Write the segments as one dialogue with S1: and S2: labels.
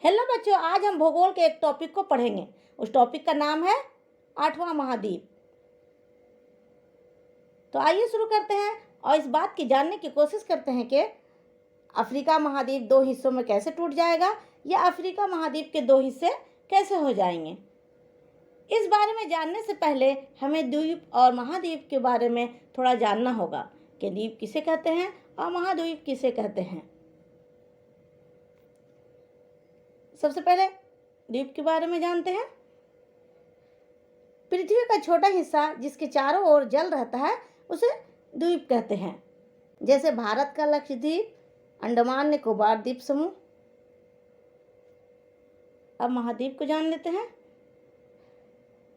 S1: Hello बच्चों, आज हम भूगोल के एक टॉपिक को पढ़ेंगे। उस टॉपिक का नाम है आठवां महाद्वीप। तो आइए शुरू करते हैं और इस बात की जानने की कोशिश करते हैं कि अफ्रीका महाद्वीप दो हिस्सों में कैसे टूट जाएगा या अफ्रीका महाद्वीप के दो हिस्से कैसे हो जाएंगे। इस बारे में जानने से पहले हमें द्वीप और महाद्वीप के बारे में थोड़ा जानना होगा कि द्वीप किसे कहते हैं और महाद्वीप किसे कहते हैं। सबसे पहले द्वीप के बारे में जानते हैं। पृथ्वी का छोटा हिस्सा जिसके चारों ओर जल रहता है उसे द्वीप कहते हैं, जैसे भारत का लक्षद्वीप, अंडमान निकोबार द्वीप समूह। अब महाद्वीप को जान लेते हैं।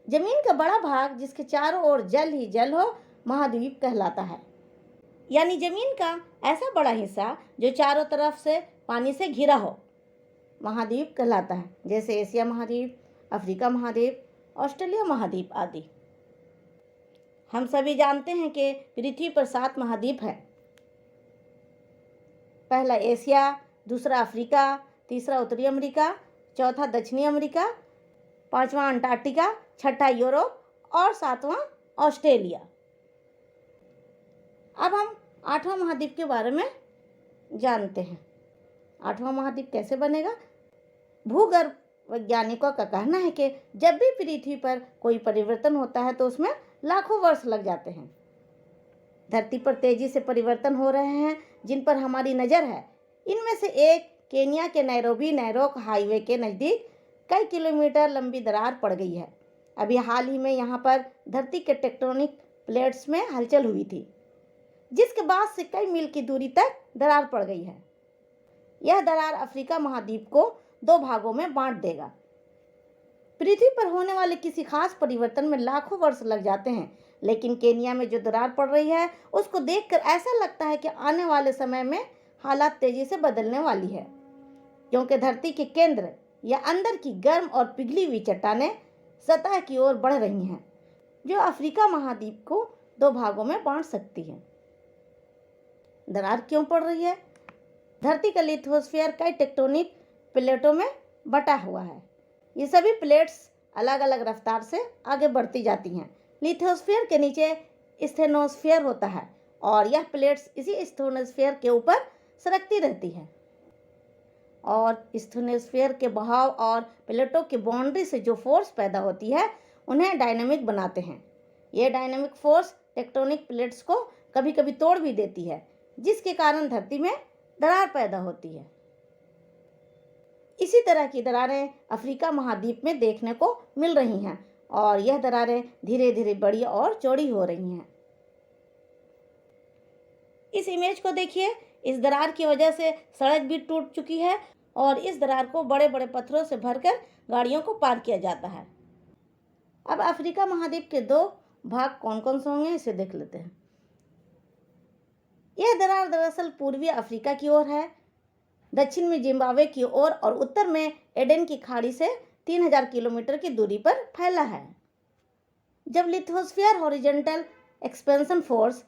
S1: जमीन का बड़ा भाग जिसके चारों ओर जल ही जल हो महाद्वीप कहलाता है, यानी जमीन का ऐसा बड़ा हिस्सा जो चारों तरफ से पानी से घिरा हो महाद्वीप कहलाता है, जैसे एशिया महाद्वीप, अफ्रीका महाद्वीप, ऑस्ट्रेलिया महाद्वीप आदि। हम सभी जानते हैं कि पृथ्वी पर 7 महाद्वीप हैं। पहला एशिया, दूसरा अफ्रीका, तीसरा उत्तरी अमेरिका, चौथा दक्षिणी अमेरिका, पांचवा अंटार्कटिका, छठा यूरोप और सातवां ऑस्ट्रेलिया। अब हम आठवां महाद्वीप के बारे में जानते हैं। आठवां महाद्वीप कैसे बनेगा। भूगर्भ वैज्ञानिकों का कहना है कि जब भी पृथ्वी पर कोई परिवर्तन होता है तो उसमें लाखों वर्ष लग जाते हैं। धरती पर तेजी से परिवर्तन हो रहे हैं जिन पर हमारी नज़र है। इनमें से एक केन्या के नैरोबी नैरोक हाईवे के नज़दीक कई किलोमीटर लंबी दरार पड़ गई है। अभी हाल ही में यहाँ पर धरती के टेक्टोनिक प्लेट्स में हलचल हुई थी, जिसके बाद से कई मील की दूरी तक दरार पड़ गई है। यह दरार अफ्रीका महाद्वीप को 2 भागों में बांट देगा। पृथ्वी पर होने वाले किसी खास परिवर्तन में लाखों वर्ष लग जाते हैं, लेकिन केन्या में जो दरार पड़ रही है उसको देखकर ऐसा लगता है कि आने वाले समय में हालात तेजी से बदलने वाली है, क्योंकि धरती के केंद्र या अंदर की गर्म और पिघली हुई चट्टानें सतह की ओर बढ़ रही हैं, जो अफ्रीका महाद्वीप को 2 भागों में बांट सकती है। दरार क्यों पड़ रही है। धरती का लिथोस्फीयर कई टेक्टोनिक प्लेटों में बटा हुआ है। ये सभी प्लेट्स अलग अलग रफ्तार से आगे बढ़ती जाती हैं। लिथोस्फीयर के नीचे स्टेनोस्फीयर होता है और यह प्लेट्स इसी स्टेनोस्फीयर के ऊपर सरकती रहती है, और स्टेनोस्फीयर के बहाव और प्लेटों की बाउंड्री से जो फोर्स पैदा होती है उन्हें डायनामिक बनाते हैं। ये डायनामिक फोर्स टेक्टोनिक प्लेट्स को कभी कभी तोड़ भी देती है, जिसके कारण धरती में दरार पैदा होती है। इसी तरह की दरारें अफ्रीका महाद्वीप में देखने को मिल रही हैं और यह दरारें धीरे धीरे बड़ी और चौड़ी हो रही हैं। इस इमेज को देखिए। इस दरार की वजह से सड़क भी टूट चुकी है और इस दरार को बड़े बड़े पत्थरों से भरकर गाड़ियों को पार किया जाता है। अब अफ्रीका महाद्वीप के 2 भाग कौन कौन से होंगे इसे देख लेते हैं। यह दरार दरअसल पूर्वी अफ्रीका की ओर है, दक्षिण में जिम्बाब्वे की ओर और उत्तर में एडन की खाड़ी से 3000 किलोमीटर की दूरी पर फैला है। जब लिथोस्फीयर हॉरिजॉन्टल एक्सपेंशन फोर्स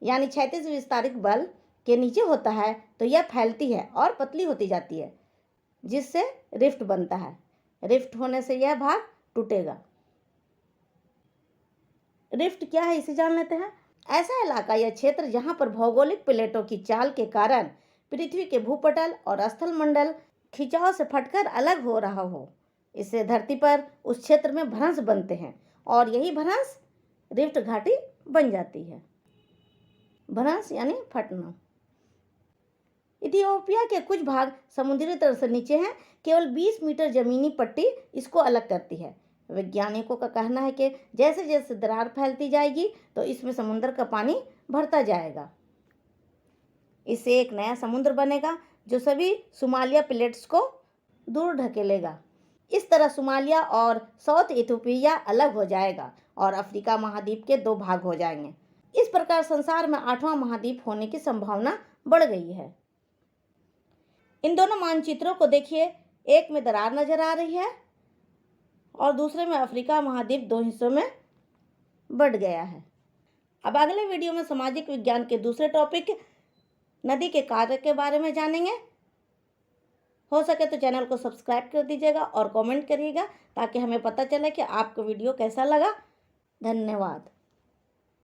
S1: यानी क्षैतिज विस्तारित बल के नीचे होता है तो यह फैलती है और पतली होती जाती है, जिससे रिफ्ट बनता है। रिफ्ट होने से यह भाग टूटेगा। रिफ्ट क्या है इसे जान लेते हैं। ऐसा इलाका या क्षेत्र जहां पर भौगोलिक प्लेटों की चाल के कारण पृथ्वी के भूपटल और स्थल मंडल खिंचाव से फटकर अलग हो रहा हो। इससे धरती पर उस क्षेत्र में भ्रंश बनते हैं और यही भ्रंश रिफ्ट घाटी बन जाती है। भ्रंश यानी फटना। इथियोपिया के कुछ भाग समुद्री तल से नीचे हैं। केवल 20 मीटर जमीनी पट्टी इसको अलग करती है। वैज्ञानिकों का कहना है कि जैसे जैसे दरार फैलती जाएगी तो इसमें समुद्र का पानी भरता जाएगा। इससे एक नया समुद्र बनेगा जो सभी सोमालिया प्लेट्स को दूर ढकेलेगा। इस तरह सोमालिया और साउथ इथियोपिया अलग हो जाएगा और अफ्रीका महाद्वीप के 2 भाग हो जाएंगे। इस प्रकार संसार में 8वां महाद्वीप होने की संभावना बढ़ गई है। इन दोनों मानचित्रों को देखिए। एक में दरार नजर आ रही है और दूसरे में अफ्रीका महाद्वीप 2 हिस्सों में बंट गया है। अब अगले वीडियो में सामाजिक विज्ञान के दूसरे टॉपिक नदी के कार्य के बारे में जानेंगे। हो सके तो चैनल को सब्सक्राइब कर दीजिएगा और कमेंट करिएगा ताकि हमें पता चले कि आपको वीडियो कैसा लगा। धन्यवाद।